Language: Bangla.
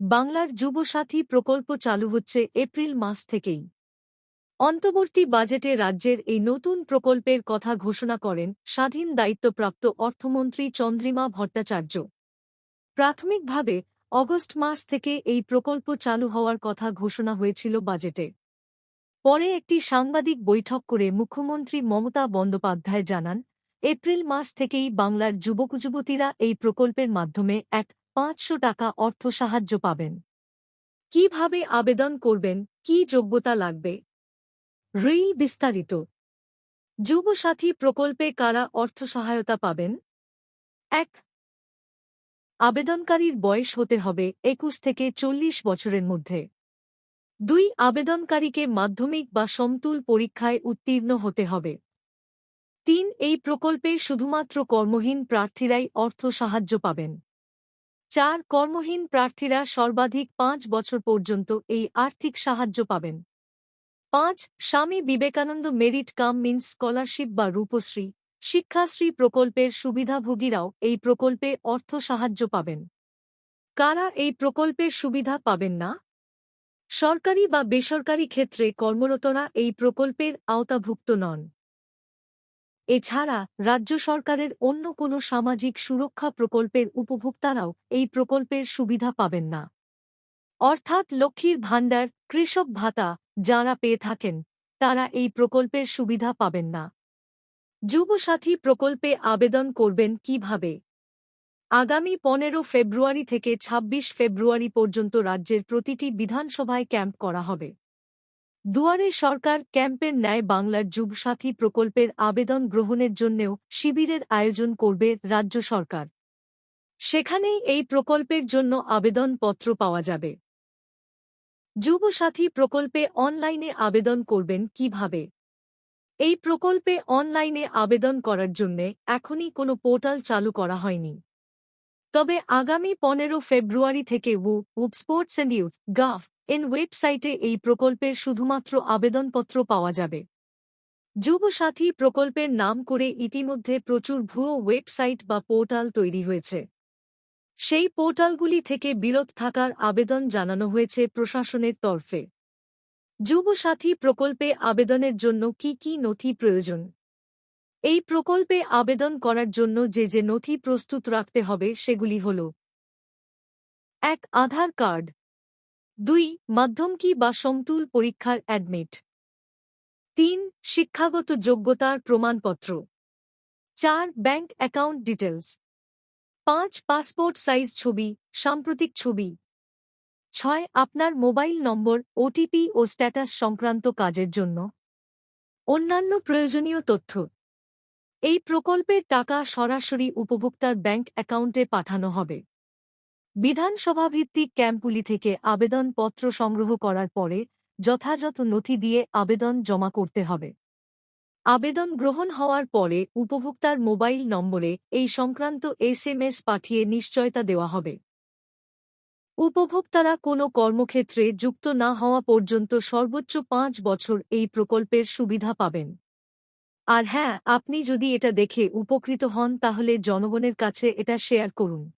বাংলার যুবসাথী প্রকল্প চালু হচ্ছে এপ্রিল মাস থেকেই। অন্তর্বর্তী বাজেটে রাজ্যের এই নতুন প্রকল্পের কথা ঘোষণা করেন স্বাধীন দায়িত্বপ্রাপ্ত অর্থমন্ত্রী চন্দ্রিমা ভট্টাচার্য। প্রাথমিকভাবে অগস্ট মাস থেকে এই প্রকল্প চালু হওয়ার কথা ঘোষণা হয়েছিল বাজেটে। পরে একটি সাংবাদিক বৈঠক করে মুখ্যমন্ত্রী মমতা বন্দ্যোপাধ্যায় জানান, এপ্রিল মাস থেকেই বাংলার যুবক-যুবতীরা এই প্রকল্পের মাধ্যমে ৫০০ টাকা অর্থ সাহায্য পাবেন। কিভাবে আবেদন করবেন, কী যোগ্যতা লাগবে? বিস্তারিত। যুবসাথী প্রকল্পে কারা অর্থ সহায়তা পাবেন? ১. আবেদনকারীর বয়স হতে হবে ২১ থেকে ৪০ বছরের মধ্যে। ২. আবেদনকারীকে মাধ্যমিক বা সমতুল পরীক্ষায় উত্তীর্ণ হতে হবে। ৩. এই প্রকল্পে শুধুমাত্র কর্মহীন প্রার্থীরাই অর্থ সাহায্য পাবেন। ৪. কর্মহীন প্রার্থীরা সর্বাধিক ৫ বছর পর্যন্ত এই আর্থিক সাহায্য পাবেন। ৫. Swami Vivekananda merit cum means scholarship বা রূপশ্রী, শিক্ষাশ্রী প্রকল্পের সুবিধাভোগীরাও এই প্রকল্পে অর্থ সাহায্য পাবেন। কারা এই প্রকল্পের সুবিধা পাবেন না? সরকারি বা বেসরকারি ক্ষেত্রে কর্মরতরা এই প্রকল্পের আওতাভুক্ত নন। এছাড়া রাজ্য সরকারের অন্য কোনো সামাজিক সুরক্ষা প্রকল্পের উপভোক্তারাও এই প্রকল্পের সুবিধা পাবেন না। অর্থাৎ লক্ষ্মীর ভাণ্ডার, কৃষক ভাতা যাঁরা পেয়ে থাকেন তারা এই প্রকল্পের সুবিধা পাবেন না। যুবসাথী প্রকল্পে আবেদন করবেন কিভাবে? আগামী ১৫ ফেব্রুয়ারি থেকে ২৬ ফেব্রুয়ারি পর্যন্ত রাজ্যের প্রতিটি বিধানসভায় ক্যাম্প করা হবে। দুয়ারে সরকার ক্যাম্পের ন্যায় বাংলার যুবসাথী প্রকল্পের আবেদন গ্রহণের জন্যেও শিবিরের আয়োজন করবে রাজ্য সরকার। সেখানেই এই প্রকল্পের জন্য আবেদনপত্র পাওয়া যাবে। যুবসাথী প্রকল্পে অনলাইনে আবেদন করবেন কিভাবে? এই প্রকল্পে অনলাইনে আবেদন করার জন্যে এখনই কোনো পোর্টাল চালু করা হয়নি। তবে আগামী ১৫ ফেব্রুয়ারি থেকে sport.youth.gov.in ওয়েবসাইটে এই প্রকল্পের শুধুমাত্র আবেদনপত্র পাওয়া যাবে। যুবসাথী প্রকল্পের নাম করে ইতিমধ্যে প্রচুর ভুয়ো ওয়েবসাইট বা পোর্টাল তৈরি হয়েছে। সেই পোর্টালগুলি থেকে বিরত থাকার আবেদন জানানো হয়েছে প্রশাসনের তরফে। যুবসাথী প্রকল্পে আবেদনের জন্য কি কি নথি প্রয়োজন? এই প্রকল্পে আবেদন করার জন্য যে নথি প্রস্তুত রাখতে হবে সেগুলি হল: ১. আধার কার্ড। ২. মাধ্যমিক বা সমতুল পরীক্ষার অ্যাডমিট। ৩. শিক্ষাগত যোগ্যতার প্রমাণপত্র। ৪. Bank account details. ৫. Passport size ছবি, সাম্প্রতিক ছবি। ৬. আপনার মোবাইল নম্বর, ওটিপি ও স্ট্যাটাস সংক্রান্ত কাজের জন্য অন্যান্য প্রয়োজনীয় তথ্য। এই প্রকল্পের টাকা সরাসরি উপভোক্তার ব্যাংক অ্যাকাউন্টে পাঠানো হবে। বিধানসভাভিত্তিক ক্যাম্পগুলি থেকে আবেদনপত্র সংগ্রহ করার পরে যথাযথ নথি দিয়ে আবেদন জমা করতে হবে। আবেদন গ্রহণ হওয়ার পরে উপভোক্তার মোবাইল নম্বরে এই সংক্রান্ত SMS পাঠিয়ে নিশ্চয়তা দেওয়া হবে। উপভোক্তারা কোনো কর্মক্ষেত্রে যুক্ত না হওয়া পর্যন্ত সর্বোচ্চ ৫ বছর এই প্রকল্পের সুবিধা পাবেন। আর হ্যাঁ, আপনি যদি এটা দেখে উপকৃত হন তাহলে জনগণের কাছে এটা শেয়ার করুন।